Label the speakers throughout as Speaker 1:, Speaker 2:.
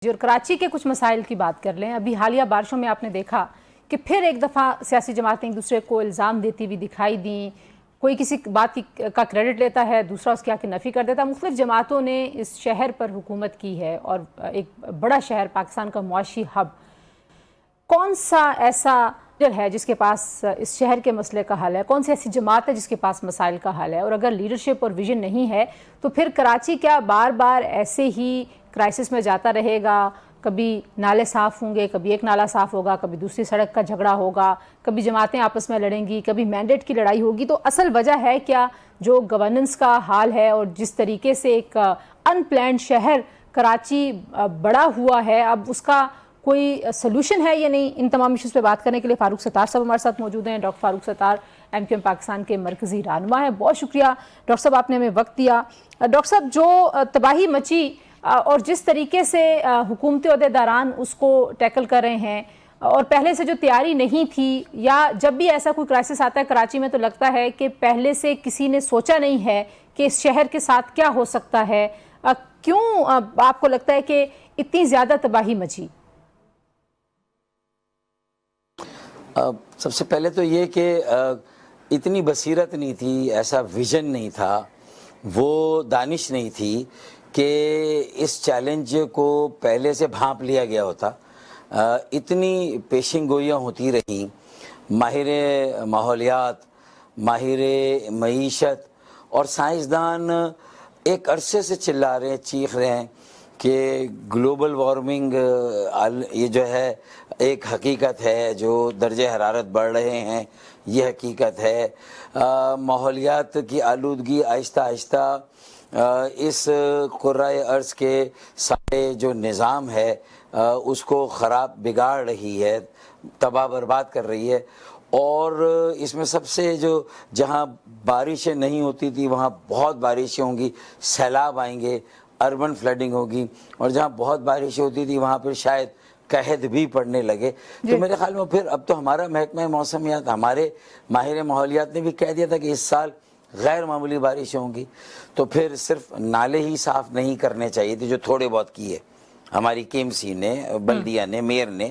Speaker 1: اور کراچی کے کچھ مسائل کی بات کر لیں. ابھی حالیہ بارشوں میں آپ نے دیکھا کہ پھر ایک دفعہ سیاسی جماعتیں ایک دوسرے کو الزام دیتی ہوئی دکھائی دیں. کوئی کسی بات کا کریڈٹ لیتا ہے, دوسرا اس کی آ کے نفی کر دیتا ہے. مختلف جماعتوں نے اس شہر پر حکومت کی ہے اور ایک بڑا شہر پاکستان کا معاشی ہب. کون سا ایسا لیڈر ہے جس کے پاس اس شہر کے مسئلے کا حل ہے؟ کون سی ایسی جماعت ہے جس کے پاس مسائل کا حل ہے؟ اور اگر لیڈرشپ اور ویژن نہیں ہے تو پھر کراچی کیا بار بار ایسے ہی کرائسس میں جاتا رہے گا؟ کبھی نالے صاف ہوں گے, کبھی ایک نالا صاف ہوگا, کبھی دوسری سڑک کا جھگڑا ہوگا, کبھی جماعتیں آپس میں لڑیں گی, کبھی مینڈیٹ کی لڑائی ہوگی. تو اصل وجہ ہے کیا جو گورننس کا حال ہے اور جس طریقے سے ایک ان پلانڈ شہر کراچی بڑا ہوا ہے, اب اس کا کوئی سلوشن ہے یا نہیں؟ ان تمام ایشوز پہ بات کرنے کے لیے فاروق ستار صاحب ہمارے ساتھ موجود ہیں. ڈاکٹر فاروق ستار MQM پاکستان کے مرکزی رہنما ہیں. بہت شکریہ ڈاکٹر صاحب, آپ نے ہمیں وقت دیا. ڈاکٹر صاحب, جو تباہی مچی اور جس طریقے سے حکومتی عہدیداران اس کو ٹیکل کر رہے ہیں اور پہلے سے جو تیاری نہیں تھی, یا جب بھی ایسا کوئی کرائسس آتا ہے کراچی میں تو لگتا ہے کہ پہلے سے کسی نے سوچا نہیں ہے کہ اس شہر کے ساتھ کیا ہو سکتا ہے. کیوں آپ کو لگتا ہے کہ اتنی زیادہ تباہی مچی؟
Speaker 2: سب سے پہلے تو یہ کہ اتنی بصیرت نہیں تھی, ایسا ویژن نہیں تھا, وہ دانش نہیں تھی کہ اس چیلنج کو پہلے سے بھانپ لیا گیا ہوتا. اتنی پیشن گوئیاں ہوتی رہیں. ماہر ماحولیات, ماہر معیشت اور سائنسدان ایک عرصے سے چلا رہے ہیں, چیخ رہے ہیں کہ گلوبل وارمنگ یہ جو ہے ایک حقیقت ہے, جو درجہ حرارت بڑھ رہے ہیں یہ حقیقت ہے. ماحولیات کی آلودگی آہستہ آہستہ اس قرۂ ارض کے سارے جو نظام ہے اس کو خراب بگاڑ رہی ہے, تباہ برباد کر رہی ہے. اور اس میں سب سے جو جہاں بارشیں نہیں ہوتی تھی وہاں بہت بارشیں ہوں گی, سیلاب آئیں گے, اربن فلڈنگ ہوگی, اور جہاں بہت بارشیں ہوتی تھی وہاں پہ شاید قحط بھی پڑنے لگے. تو میرے خیال میں پھر اب تو ہمارا محکمہ موسمیات, ہمارے ماہر ماحولیات نے بھی کہہ دیا تھا کہ اس سال غیر معمولی بارشیں ہوں گی. تو پھر صرف نالے ہی صاف نہیں کرنے چاہیے تھے جو تھوڑے بہت کیے ہماری KMC نے, بلدیہ نے, میئر نے,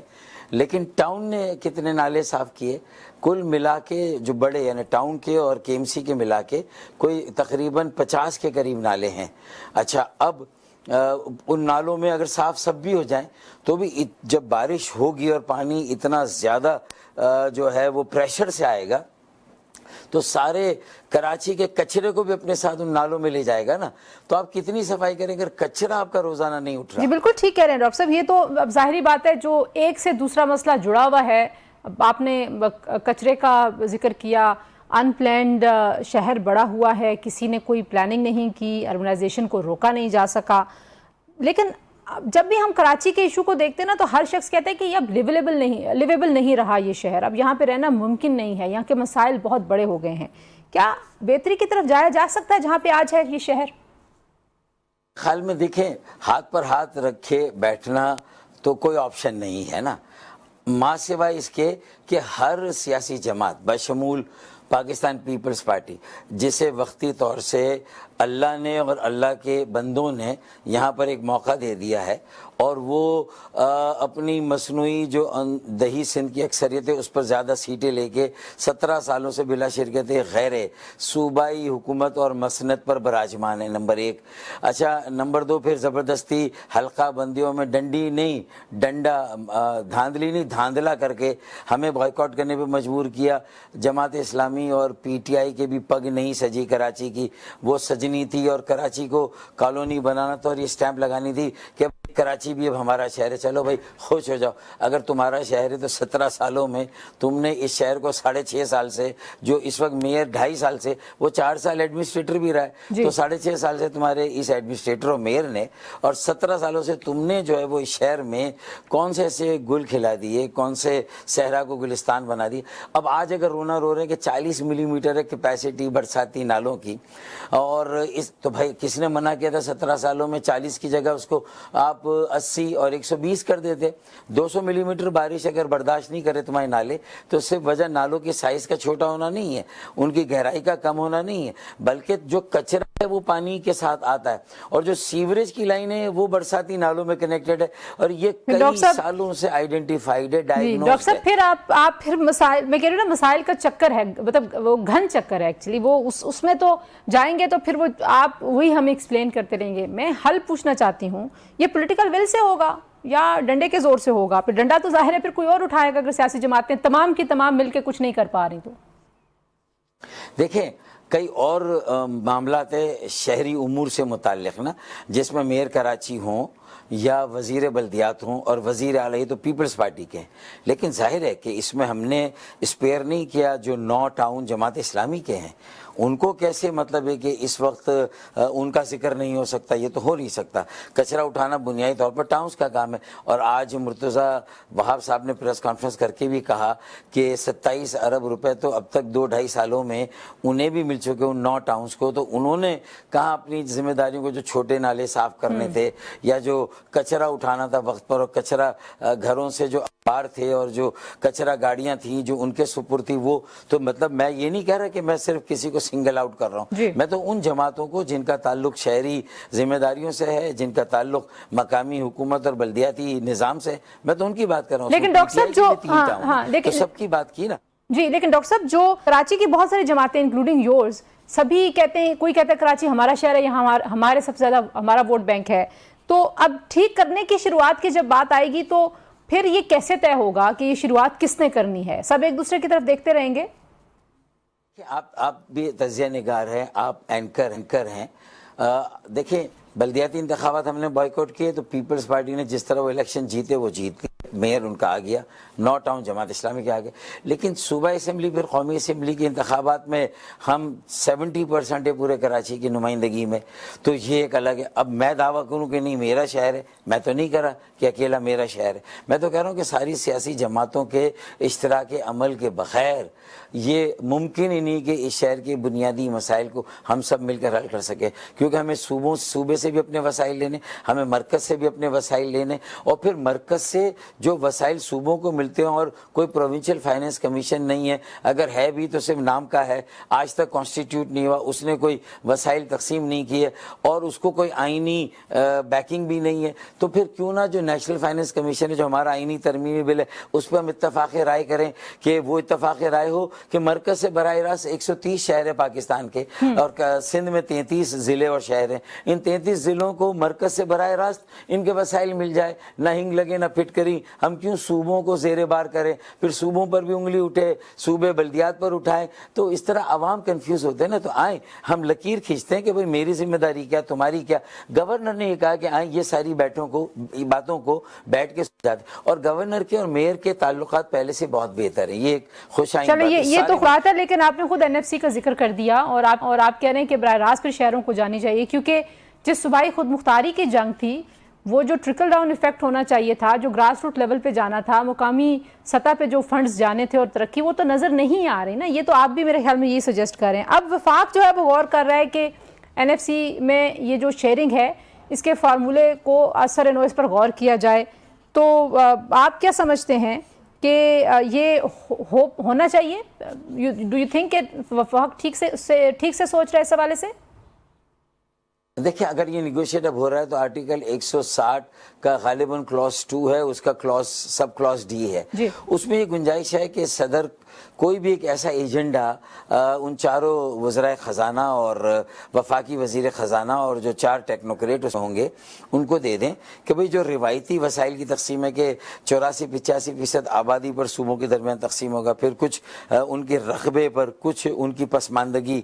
Speaker 2: لیکن ٹاؤن نے کتنے نالے صاف کیے؟ کل ملا کے جو بڑے یعنی ٹاؤن کے اور KMC کے ملا کے کوئی تقریباً 50 کے قریب نالے ہیں. اچھا, اب ان نالوں میں اگر صاف سب بھی ہو جائیں تو بھی جب بارش ہوگی اور پانی اتنا زیادہ جو ہے وہ پریشر سے آئے گا تو سارے کراچی کے کچرے کو بھی اپنے ساتھ ان نالوں میں لے جائے گا نا. تو آپ کتنی صفائی کریں اگر کچرا آپ کا روزانہ نہیں اٹھ رہا؟
Speaker 1: جی بالکل ٹھیک کہہ رہے ہیں ڈاکٹر صاحب. یہ تو اب ظاہری بات ہے جو ایک سے دوسرا مسئلہ جڑا ہوا ہے. آپ نے کچرے کا ذکر کیا, ان پلانڈ شہر بڑا ہوا ہے, کسی نے کوئی پلاننگ نہیں کی, اربنائزیشن کو روکا نہیں جا سکا. لیکن جب بھی ہم کراچی کے ایشو کو دیکھتے ہیں نا تو ہر شخص کہتا ہے کہ یہ اب لیویبل نہیں رہا یہ شہر, اب یہاں پہ رہنا ممکن نہیں ہے, یہاں کے مسائل بہت بڑے ہو گئے ہیں. کیا بہتری کی طرف جایا جا سکتا ہے جہاں پہ آج ہے یہ شہر؟
Speaker 2: خیال میں دیکھیں, ہاتھ پر ہاتھ رکھے بیٹھنا تو کوئی آپشن نہیں ہے نا, ماں سوائے اس کے کہ ہر سیاسی جماعت بشمول پاکستان پیپلز پارٹی, جسے وقتی طور سے اللہ نے اور اللہ کے بندوں نے یہاں پر ایک موقع دے دیا ہے, اور وہ اپنی مصنوعی جو دہی سندھ کی اکثریت ہے اس پر زیادہ سیٹیں لے کے 17 سالوں سے بلا شرکت غیر صوبائی حکومت اور مسنت پر براجمان ہے, نمبر 1. اچھا, نمبر 2, پھر زبردستی حلقہ بندیوں میں ڈنڈی نہیں, ڈنڈا دھاندلی نہیں, دھاندلا کر کے ہمیں بائیکاٹ کرنے پہ مجبور کیا. جماعت اسلامی اور PTI کے بھی پگ نہیں سجی کراچی کی, وہ سجنی تھی اور کراچی کو کالونی بنانا تھا اور یہ سٹیمپ لگانی تھی کہ کراچی بھی اب ہمارا شہر ہے. چلو بھائی خوش ہو جاؤ, اگر تمہارا شہر ہے تو 17 سالوں میں تم نے اس شہر کو 6.5 سال سے, جو اس وقت میئر 2.5 سال سے, وہ 4 سال ایڈمنسٹریٹر بھی رہا ہے, تو 6.5 سال سے تمہارے اس ایڈمنسٹریٹر اور میئر نے, اور 17 سالوں سے تم نے جو ہے وہ اس شہر میں کون سے ایسے گل کھلا دیے, کون سے صحرا کو گلستان بنا دی. اب آج اگر رونا رو رہے ہیں کہ 40 ملی میٹر ہے کیپیسٹی برساتی نالوں کی, اور اس تو بھائی کس نے منع کیا تھا 17 سالوں میں 40 کی جگہ اس کو آپ 80 اور 120 کر دیتے. 200 ملی میٹر بارش اگر برداشت نہیں کرے تمہارے نالے تو صرف وجہ نالوں کی سائز کا چھوٹا ہونا نہیں ہے, ان کی گہرائی کا کم ہونا نہیں ہے, بلکہ جو کچرا وہ پانی کے ساتھ آتا ہے، اور جو سیوریج کی لائن ہے وہ برساتی نالوں میں کنیکٹڈ ہے، اور یہ کئی سالوں سے آئیڈینٹیفائیڈ ہے،
Speaker 1: ڈاکٹر
Speaker 2: ڈائیگنوزڈ
Speaker 1: صاحب
Speaker 2: ہے۔
Speaker 1: پھر آپ پھر مسائل، میں کہہ رہی ہوں نا، مسائل کا چکر ہے، مطلب وہ گھن چکر ہے ایکچولی، وہ اس میں تو جائیں گے تو پھر وہ آپ وہی ہمیں ایکسپلین کرتے رہیں گے۔ میں حل پوچھنا چاہتی ہوں، یہ پولیٹیکل ول سے ہوگا یا ڈنڈے کے زور سے ہوگا؟ پھر ڈنڈا تو ظاہر ہے پھر کوئی اور اٹھائے گا اگر سیاسی جماعتیں تمام کی تمام مل کے کچھ نہیں کر پا رہی تو۔
Speaker 2: دیکھیں کئی اور معاملات شہری امور سے متعلق نا، جس میں میئر کراچی ہوں یا وزیر بلدیات ہوں، اور وزیر اعلیٰ تو پیپلز پارٹی کے ہیں، لیکن ظاہر ہے کہ اس میں ہم نے اسپیئر نہیں کیا جو 9 ٹاؤن جماعت اسلامی کے ہیں۔ ان کو کیسے مطلب ہے کہ اس وقت ان کا ذکر نہیں ہو سکتا؟ یہ تو ہو نہیں سکتا۔ کچرا اٹھانا بنیادی طور پر ٹاؤنز کا کام ہے، اور آج مرتضی وہاب صاحب نے پریس کانفرنس کر کے بھی کہا کہ 27 ارب روپے تو اب تک 2-2.5 سالوں میں انہیں بھی مل چکے ان 9 ٹاؤنز کو۔ تو انہوں نے کہاں اپنی ذمہ داریوں کو، جو چھوٹے نالے صاف کرنے تھے یا جو کچرا اٹھانا تھا وقت پر، اور کچرا گھروں سے جو بار تھے اور جو کچرا گاڑیاں تھیں جو ان کے سپر تھی، وہ تو مطلب میں یہ نہیں کہہ رہا کہ میں صرف کسی کو سنگل آؤٹ کر رہا ہوں، میں تو ان جماعتوں کو جن کا تعلق شہری ذمہ داریوں سے ہے، جن کا تعلق مقامی حکومت اور بلدیاتی نظام سے ہے، میں تو ان کی بات کر رہا ہوں۔
Speaker 1: لیکن ڈاکٹر صاحب جو
Speaker 2: سب کی بات کی نا
Speaker 1: جی، لیکن ڈاکٹر صاحب جو کراچی کی بہت ساری جماعتیں انکلوڈنگ یورز، سبھی کہتے ہیں، کوئی کہتا ہے کراچی ہمارا شہر ہے، یہاں ہمارے سب سے زیادہ ہمارا ووٹ بینک ہے، تو اب ٹھیک کرنے کی شروعات کی جب بات آئے گی تو پھر یہ کیسے طے ہوگا کہ یہ شروعات کس نے کرنی ہے؟ سب ایک دوسرے کی طرف دیکھتے رہیں گے؟
Speaker 2: آپ بھی تجزیہ نگار ہیں، آپ اینکر ہیں۔ دیکھیں بلدیاتی انتخابات ہم نے بائیکاٹ کیے تو پیپلز پارٹی نے جس طرح وہ الیکشن جیتے وہ جیت گئے، میئر ان کا آ گیا، 9 ٹاؤن جماعت اسلامی کے آ گئے۔ لیکن صوبہ اسمبلی پھر قومی اسمبلی کے انتخابات میں ہم 70% ہے پورے کراچی کی نمائندگی میں، تو یہ ایک الگ ہے۔ اب میں دعویٰ کروں کہ نہیں میرا شہر ہے، میں تو نہیں کر رہا کہ اکیلا میرا شہر ہے، میں تو کہہ رہا ہوں کہ ساری سیاسی جماعتوں کے اشتراک عمل کے بغیر یہ ممکن ہی نہیں کہ اس شہر کے بنیادی مسائل کو ہم سب مل کر حل کر سکیں، کیونکہ ہمیں صوبے سے بھی اپنے وسائل لینے، ہمیں مرکز سے بھی اپنے وسائل لینے، اور پھر مرکز سے جو وسائل صوبوں کو ملتے ہیں، اور کوئی پروونشل فائنینس کمیشن نہیں ہے، اگر ہے بھی تو صرف نام کا ہے، آج تک کانسٹیٹیوٹ نہیں ہوا، اس نے کوئی وسائل تقسیم نہیں کیے اور اس کو کوئی آئینی بیکنگ بھی نہیں ہے، تو پھر کیوں نہ جو نیشنل فائنینس کمیشن ہے، جو ہمارا آئینی ترمیمی بل ہے، اس پہ ہم اتفاق رائے کریں کہ وہ اتفاق رائے ہو کہ مرکز سے براہ راست 130 شہر ہے پاکستان کے، اور سندھ میں 33 ضلع اور شہر ہیں، ان 33 ضلعوں کو مرکز سے براہ راست ان کے وسائل مل جائے، نہ ہنگ لگے نہ پھٹ کری۔ ہم کیوں صوبوں کو زیر بار کریں، پھر صوبوں پر بھی انگلی اٹھے، صوبے بلدیات پر اٹھائیں، تو اس طرح عوام کنفیوز ہوتے ہیں نا۔ تو آئیں ہم لکیر کھینچتے ہیں کہ بھئی میری ذمہ داری کیا، تمہاری کیا۔ گورنر نے یہ کہا کہ آئیں یہ ساری باتوں کو بیٹھ کے سمجھاتے، اور گورنر کے اور میئر کے تعلقات پہلے سے بہت بہتر ہیں، یہ ایک خوش آئند بات ہے۔
Speaker 1: یہ تو بات ہے، لیکن آپ نے خود NFC کا ذکر کر دیا، اور آپ کہہ رہے ہیں کہ براہ راست پھر شہروں کو جانی چاہیے، کیونکہ جس صوبائی خود مختاری کی جنگ تھی، وہ جو ٹرکل ڈاؤن ایفیکٹ ہونا چاہیے تھا، جو گراس روٹ لیول پہ جانا تھا، مقامی سطح پہ جو فنڈز جانے تھے اور ترقی، وہ تو نظر نہیں آ رہی نا۔ یہ تو آپ بھی میرے خیال میں یہ سجیسٹ کر رہے ہیں۔ اب وفاق جو ہے وہ غور کر رہا ہے کہ NFC میں یہ جو شیئرنگ ہے، اس کے فارمولے کو اثر نو اس پر غور کیا جائے، تو آپ کیا سمجھتے ہیں کہ یہ ہونا چاہیے؟ ڈو یو تھنک کہ وفاق ٹھیک سے سوچ رہا ہے اس حوالے سے؟
Speaker 2: دیکھیں اگر یہ نیگوشیٹ اب ہو رہا ہے تو آرٹیکل 160 کا غالباً کلاس 2 ہے، اس کا سب کلاس ڈی ہے، اس میں یہ گنجائش ہے کہ صدر کوئی بھی ایک ایسا ایجنڈا ان چاروں وزرائے خزانہ اور وفاقی وزیر خزانہ اور جو 4 ٹیکنوکریٹ ہوں گے ان کو دے دیں کہ بھئی جو روایتی وسائل کی تقسیم ہے کہ 84-85% آبادی پر صوبوں کے درمیان تقسیم ہوگا، پھر کچھ ان کے رقبے پر، کچھ ان کی پسماندگی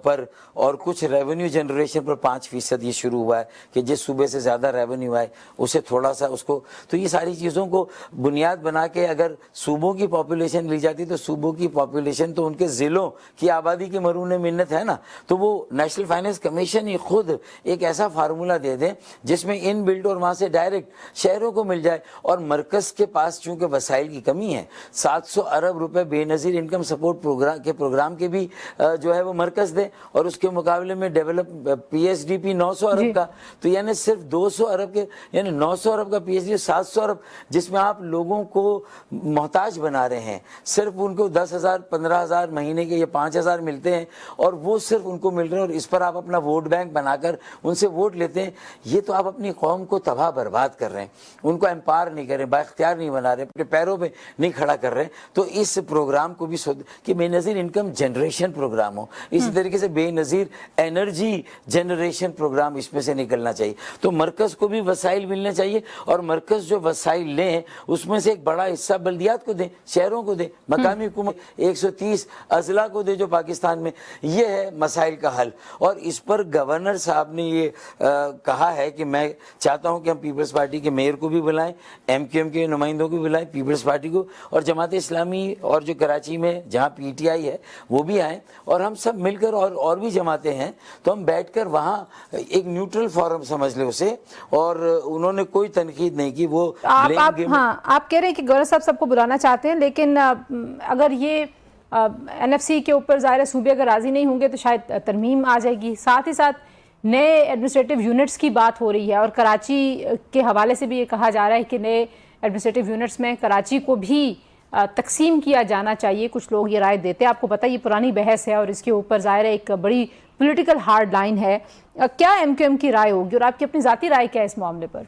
Speaker 2: پر، اور کچھ ریونیو جنریشن پر 5% یہ شروع ہوا ہے کہ جس صوبے سے زیادہ ریونیو آئے اسے تھوڑا سا اس کو، تو یہ ساری چیزوں کو بنیاد بنا کے اگر صوبوں کی پاپولیشن لی جاتی تو صوبوں کی پاپولیشن تو ان کے ضلعوں کی آبادی کی مرہون منت ہے نا، تو وہ نیشنل فائنینس کمیشن ہی خود ایک ایسا فارمولہ دے دیں جس میں ان بلڈ اور وہاں سے ڈائریکٹ شہروں کو مل جائے، اور مرکز کے پاس چونکہ وسائل کی کمی ہے، 700 ارب روپے بے نظیر انکم سپورٹ پروگرام کے بھی جو ہے وہ مرکز دے، اور اس کے مقابلے میں ڈیولپ PhD ڈی پی 900 ارب کا, تو یعنی صرف 200 ارب کے, یعنی 900 ارب کا پی ایچ ڈی, 700 ارب, جس میں آپ لوگوں کو محتاج بنا رہے ہیں. صرف ان کو 10,000 15,000 مہینے کے یا 5,000 ملتے ہیں, اور وہ صرف ان کو مل رہے ہیں, اور اس پر آپ اپنا ووٹ بینک بنا کر ان سے ووٹ لیتے ہیں. یہ تو آپ اپنی قوم کو تباہ برباد کر رہے ہیں, ان کو امپاور نہیں کر رہے, با اختیار نہیں بنا رہے, اپنے پیروں پہ نہیں کھڑا کر رہے. تو اس پروگرام کو بھی کہ بے نظیر انکم جنریشن پروگرام ہو, اسی طریقے سے بے نظیر انرجی جنریشن پروگرام اس میں سے نکلنا چاہیے. تو مرکز کو بھی وسائل ملنے چاہیے, اور مرکز جو وسائل لیں اس میں سے ایک بڑا حصہ بلدیات کو دیں, شہروں کو دیں, مقامی حکومت 130 اضلاع کو دیں جو پاکستان میں. یہ ہے مسائل کا حل. اور اس پر گورنر صاحب نے یہ کہا ہے کہ میں چاہتا ہوں کہ ہم پیپلز پارٹی کے میئر کو بھی بلائیں, ایم کیو ایم کے نمائندوں کو بھی بلائیں, پیپلز پارٹی کو, اور جماعت اسلامی اور جو کراچی میں جہاں پی ٹی آئی ہے وہ بھی آئیں, اور ہم سب مل کر, اور بھی جماعتیں ہیں, تو ہم بیٹھ کر وہاں ایک نیوٹرل فورم سمجھ لے اسے. اور انہوں نے کوئی تنقید نہیں کی. وہ
Speaker 1: آپ کہہ رہے ہیں کہ گورنر صاحب سب کو بلانا چاہتے ہیں, لیکن اگر یہ این ایف سی کے اوپر ظاہر صوبے اگر راضی نہیں ہوں گے تو شاید ترمیم آ جائے گی. ساتھ ہی ساتھ نئے ایڈمنسٹریٹو یونٹس کی بات ہو رہی ہے, اور کراچی کے حوالے سے بھی یہ کہا جا رہا ہے کہ نئے ایڈمنسٹریٹو یونٹس میں کراچی کو بھی تقسیم کیا جانا چاہیے. کچھ لوگ یہ رائے دیتے ہیں. آپ کو پتہ یہ پرانی بحث ہے, اور اس کے اوپر ظاہر ہے ایک بڑی پولیٹیکل ہارڈ لائن ہے. کیا ایم کیو ایم کی رائے ہوگی, اور آپ کی اپنی ذاتی رائے کیا ہے اس معاملے پر؟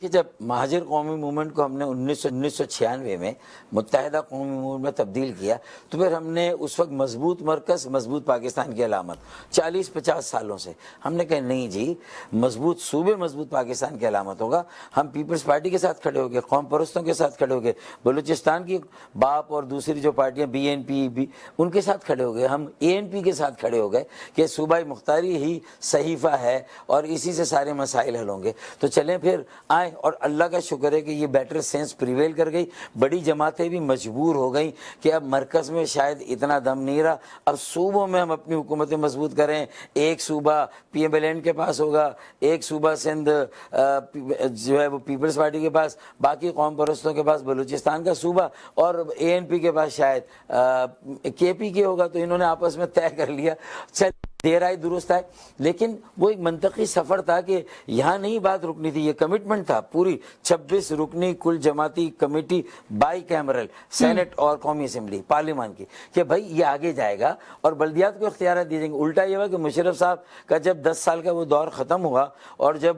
Speaker 2: کہ جب مہاجر قومی موومنٹ کو ہم نے 1996 میں متحدہ قومی موومنٹ میں تبدیل کیا, تو پھر ہم نے اس وقت مضبوط مرکز, مضبوط پاکستان کی علامت 40-50 سالوں سے ہم نے کہا نہیں جی, مضبوط صوبے مضبوط پاکستان کی علامت ہوگا. ہم پیپلز پارٹی کے ساتھ کھڑے ہو گئے, قوم پرستوں کے ساتھ کھڑے ہو گئے, بلوچستان کی باپ اور دوسری جو پارٹیاں بی این پی ان کے ساتھ کھڑے ہو گئے, ہم اے این پی کے ساتھ کھڑے ہو گئے کہ صوبائی مختاری ہی صحیفہ ہے اور اسی سے سارے مسائل حل ہوں گے. تو چلیں پھر آئیں, اور اللہ کا شکر ہے کہ یہ بیٹر سینس پریویل کر گئی. بڑی جماعتیں بھی مجبور ہو گئیں کہ اب مرکز میں شاید اتنا دم نہیں رہا, اب صوبوں میں ہم اپنی حکومتیں مضبوط کریں. ایک صوبہ پی ایم ایل این کے پاس ہوگا, ایک صوبہ سندھ جو ہے وہ پیپلز پارٹی کے پاس, باقی قوم پرستوں کے پاس بلوچستان کا صوبہ, اور اے این پی کے پاس شاید کے پی کے ہوگا. تو انہوں نے آپس میں طے کر لیا. چل دیر آئے درست آئے, لیکن وہ ایک منطقی سفر تھا کہ یہاں نہیں بات رکنی تھی. یہ کمٹمنٹ تھا پوری 26 رکنی کل جماعتی کمیٹی بائی کیمرل سینٹ اور قومی اسمبلی پارلیمان کی, کہ بھائی یہ آگے جائے گا اور بلدیات کو اختیارات دیے جائیں گے. الٹا یہ ہوا کہ مشرف صاحب کا جب 10 سال کا وہ دور ختم ہوا, اور جب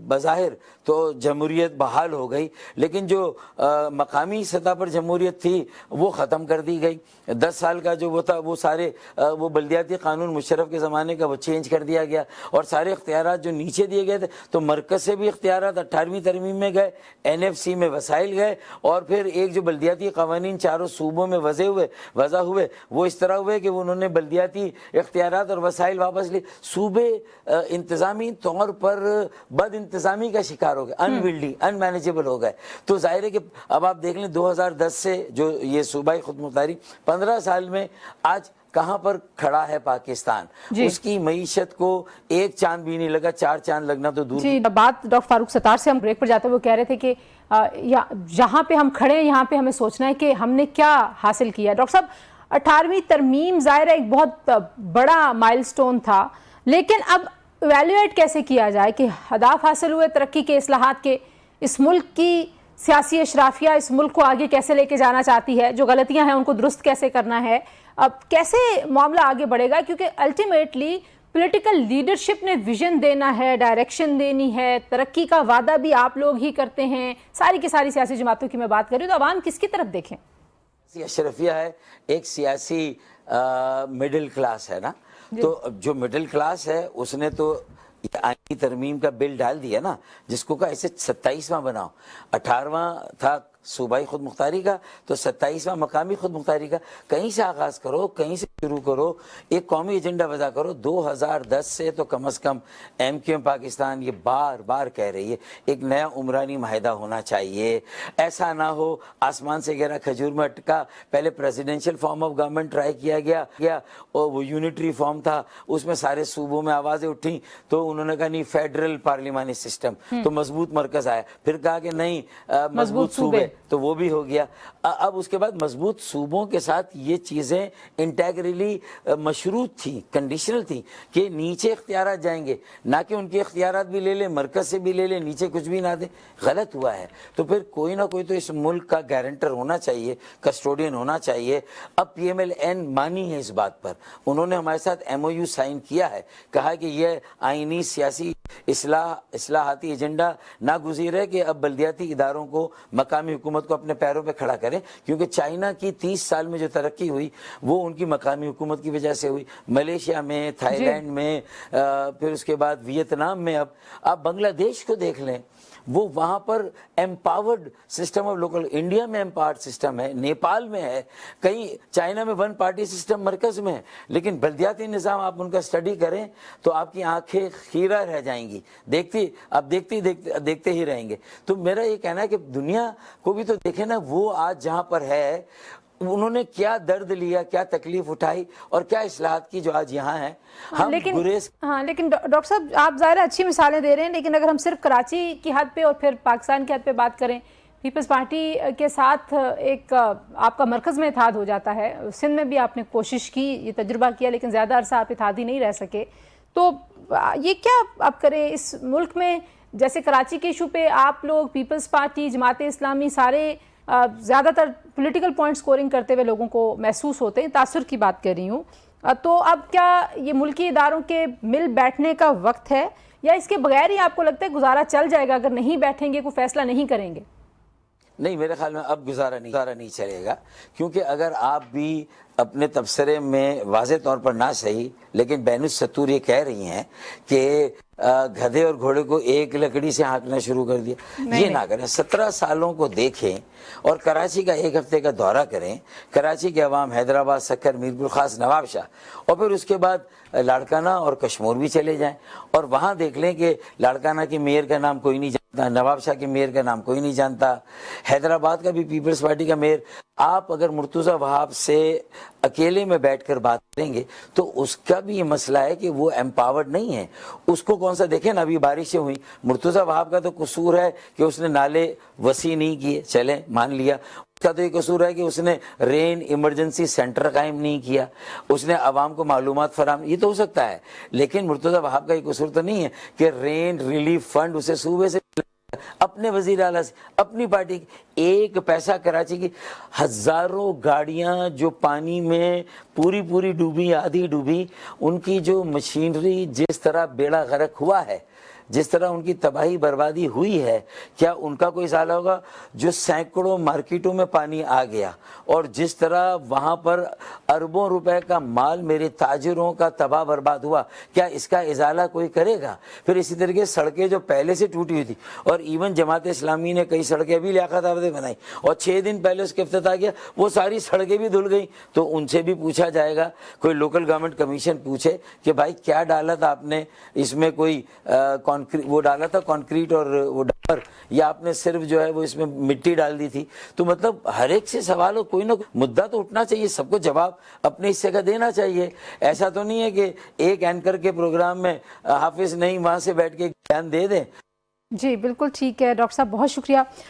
Speaker 2: بظاہر تو جمہوریت بحال ہو گئی, لیکن جو مقامی سطح پر جمہوریت تھی وہ ختم کر دی گئی. 10 سال کا جو وہ تھا, وہ سارے وہ بلدیاتی قانون مشرف کے زمانے کا وہ چینج کر دیا گیا, اور سارے اختیارات جو نیچے دیے گئے تھے, تو مرکز سے بھی اختیارات 18ویں ترمیم میں گئے, این ایف سی میں وسائل گئے, اور پھر ایک جو بلدیاتی قوانین چاروں صوبوں میں وضع ہوئے وہ اس طرح ہوئے کہ انہوں نے بلدیاتی اختیارات اور وسائل واپس لی. صوبے انتظامی طور پر بد انتظامی کا شکار ہو گئے, انویلڈی ان مینیجیبل ہو گئے. تو ظاہر ہے کہ اب آپ دیکھ لیں 2010 سے جو یہ صوبائی خود مختاری 15 سال میں آج کہاں پر کھڑا ہے پاکستان. اس کی معیشت کو ایک چاند بھی نہیں لگا, 4 چاند لگنا تو دور.
Speaker 1: جی, بات ڈاکٹر فاروق ستار سے ہم بریک پر جاتے ہوئے کہہ رہے تھے کہ جہاں پہ ہم کھڑے ہیں یہاں پہ ہمیں سوچنا ہے کہ ہم نے کیا حاصل کیا. ڈاکٹر صاحب 18ویں ترمیم ظاہر ہے ایک بہت بڑا مائل سٹون تھا, لیکن اب ایویلویٹ کیسے کیا جائے کہ اہداف حاصل ہوئے ترقی کے, اصلاحات کے, اس ملک کی سیاسی اشرافیہ اس ملک کو آگے کیسے لے کے جانا چاہتی ہے, جو غلطیاں ہیں ان کو درست کیسے کرنا ہے, اب کیسے معاملہ آگے بڑھے گا, کیونکہ الٹیمیٹلی پولیٹیکل لیڈرشپ نے ویژن دینا ہے, ڈائریکشن دینی ہے, ترقی کا وعدہ بھی آپ لوگ ہی کرتے ہیں. ساری کی ساری سیاسی جماعتوں کی میں بات کر رہی ہوں, تو عوام کس کی طرف دیکھیں؟
Speaker 2: اشرفیہ ہے, ایک سیاسی مڈل کلاس ہے نا, تو جو مڈل کلاس ہے اس نے تو آئینی ترمیم کا بل ڈال دیا نا, جس کو کہا اسے 27واں بناؤ. 18واں تھا صوبائی خود مختاری کا, تو 27واں مقامی خود مختاری کا. کہیں سے آغاز کرو, کہیں سے شروع کرو, ایک قومی ایجنڈا وضع کرو. 2010 سے تو کم از کم ایم کیو ایم پاکستان یہ بار بار کہہ رہی ہے ایک نیا عمرانی معاہدہ ہونا چاہیے. ایسا نہ ہو آسمان سے گرا کھجور میں اٹکا. پہلے presidential form of government try کیا گیا, اور وہ یونٹری فارم تھا, اس میں سارے صوبوں میں آوازیں اٹھیں, تو انہوں نے کہا نہیں یعنی فیڈرل پارلیمانی سسٹم، تو مضبوط مرکز آیا. پھر کہا کہ نہیں مضبوط صوبے، تو وہ بھی ہو گیا. اب اس کے بعد مضبوط صوبوں کے ساتھ یہ چیزیں انٹیگرلی مشروط تھی، کنڈیشنل تھی کہ نیچے اختیارات جائیں گے، نہ کہ ان کے اختیارات بھی لے لیں، مرکز سے بھی لے لیں، نیچے کچھ بھی نہ دیں. غلط ہوا ہے. تو پھر کوئی نہ کوئی تو اس ملک کا گارنٹر ہونا چاہیے، کسٹوڈین ہونا چاہیے. اب پی ایم ایل این مانی ہے اس بات پر، انہوں نے ہمارے ساتھ ایم او یو سائن کیا ہے، کہا کہ یہ آئینی سیاسی اصلاحاتی ایجنڈا ناگزیر ہے کہ اب بلدیاتی اداروں کو، مقامی حکومت کو اپنے پیروں پہ کھڑا کریں، کیونکہ چائنا کی 30 سال میں جو ترقی ہوئی وہ ان کی مقامی حکومت کی وجہ سے ہوئی. ملیشیا میں، تھائی لینڈ میں، پھر اس کے بعد ویتنام میں. اب آپ بنگلہ دیش کو دیکھ لیں، وہ وہاں پر empowered system of local. India میں امپاورڈ سسٹم ہے، نیپال میں ہے، کہیں چائنا میں ون پارٹی سسٹم مرکز میں ہے. لیکن بلدیاتی نظام آپ ان کا اسٹڈی کریں تو آپ کی آنکھیں خیرہ رہ جائیں گی، دیکھتے ہی رہیں گے. تو میرا یہ کہنا ہے کہ دنیا کو بھی تو دیکھیں نا، وہ آج جہاں پر ہے انہوں نے کیا درد لیا، کیا تکلیف اٹھائی، اور کیا اصلاحات کی جو آج یہاں ہیں. ہم
Speaker 1: لیکن ڈاکٹر صاحب آپ ظاہر اچھی مثالیں دے رہے ہیں، لیکن اگر ہم صرف کراچی کی حد پہ اور پھر پاکستان کی حد پہ بات کریں، پیپلز پارٹی کے ساتھ ایک آپ کا مرکز میں اتحاد ہو جاتا ہے. سندھ میں بھی آپ نے کوشش کی، یہ تجربہ کیا، لیکن زیادہ عرصہ آپ اتحادی نہیں رہ سکے. تو یہ کیا آپ کریں اس ملک میں؟ جیسے کراچی کے ایشو پہ آپ لوگ، پیپلز پارٹی، جماعت اسلامی، سارے زیادہ تر پولیٹیکل پوائنٹ سکورنگ کرتے ہوئے لوگوں کو محسوس ہوتے ہیں. تاثر کی بات کر رہی ہوں. تو اب کیا یہ ملکی اداروں کے مل بیٹھنے کا وقت ہے، یا اس کے بغیر ہی آپ کو لگتا ہے گزارا چل جائے گا اگر نہیں بیٹھیں گے، کوئی فیصلہ نہیں کریں گے؟
Speaker 2: نہیں، میرے خیال میں اب گزارا نہیں چلے گا. کیونکہ اگر آپ بھی اپنے تبصرے میں واضح طور پر نہ صحیح لیکن بین السطور یہ کہہ رہی ہیں کہ گدھے اور گھوڑے کو ایک لکڑی سے ہانکنا شروع کر دیا، یہ نہ کریں. 17 سالوں کو دیکھیں اور کراچی کا 1 ہفتے کا دورہ کریں. کراچی کے عوام حیدرآباد، سکر، میرپور خاص، نواب شاہ، اور پھر اس کے بعد لاڑکانہ اور کشمور بھی چلے جائیں اور وہاں دیکھ لیں کہ لاڑکانہ کے میئر کا نام کوئی نہیں جانتا، نواب شاہ کے میئر کا نام کوئی نہیں جانتا، حیدرآباد کا بھی پیپلز پارٹی کا میئر. آپ اگر مرتضیٰ وہاب سے اکیلے میں بیٹھ کر بات کریں گے تو اس کا بھی یہ مسئلہ ہے کہ وہ امپاورڈ نہیں ہے. اس کو کون سا دیکھیں نا، ابھی بارشیں ہوئی، مرتضیٰ وہاب کا تو قصور ہے کہ اس نے نالے وسیع نہیں کیے، چلیں مان لیا. اس کا تو یہ قصور ہے کہ اس نے رین ایمرجنسی سینٹر قائم نہیں کیا، اس نے عوام کو معلومات فراہم، یہ تو ہو سکتا ہے. لیکن مرتضیٰ وہاب کا یہ قصور تو نہیں ہے کہ رین ریلیف فنڈ اسے صوبے سے، اپنے وزیر اعلیٰ سے، اپنی پارٹی کی. ایک پیسہ کراچی کی ہزاروں گاڑیاں جو پانی میں پوری ڈوبی، آدھی ڈوبی، ان کی جو مشینری جس طرح بیڑا غرق ہوا ہے، جس طرح ان کی تباہی بربادی ہوئی ہے، کیا ان کا کوئی سال ہوگا؟ جو سینکڑوں مارکیٹوں میں پانی آ گیا اور جس طرح وہاں پر اربوں روپے کا مال میرے تاجروں کا تباہ برباد ہوا، کیا اس کا ازالہ کوئی کرے گا؟ پھر اسی طریقے سڑکیں جو پہلے سے ٹوٹی ہوئی تھی، اور ایون جماعت اسلامی نے کئی سڑکیں بھی لیاقت آبادی بنائی اور 6 دن پہلے اس کے افتتاح کیا، وہ ساری سڑکیں بھی دھل گئیں. تو ان سے بھی پوچھا جائے گا، کوئی لوکل گورنمنٹ کمیشن پوچھے کہ بھائی کیا ڈالا تھا آپ نے اس میں، کوئی وہ ڈالا تھا کانکریٹ اور وہ ڈبر، یا آپ نے صرف جو ہے وہ اس میں مٹی ڈال دی تھی. تو مطلب ہر ایک سے سوال ہو، کوئی نہ کوئی مدعا تو اٹھنا چاہیے، سب کو جواب اپنے حصے کا دینا چاہیے. ایسا تو نہیں ہے کہ ایک اینکر کے پروگرام میں حافظ نہیں وہاں سے بیٹھ کے بیان دے دیں.
Speaker 1: جی بالکل ٹھیک ہے ڈاکٹر صاحب، بہت شکریہ.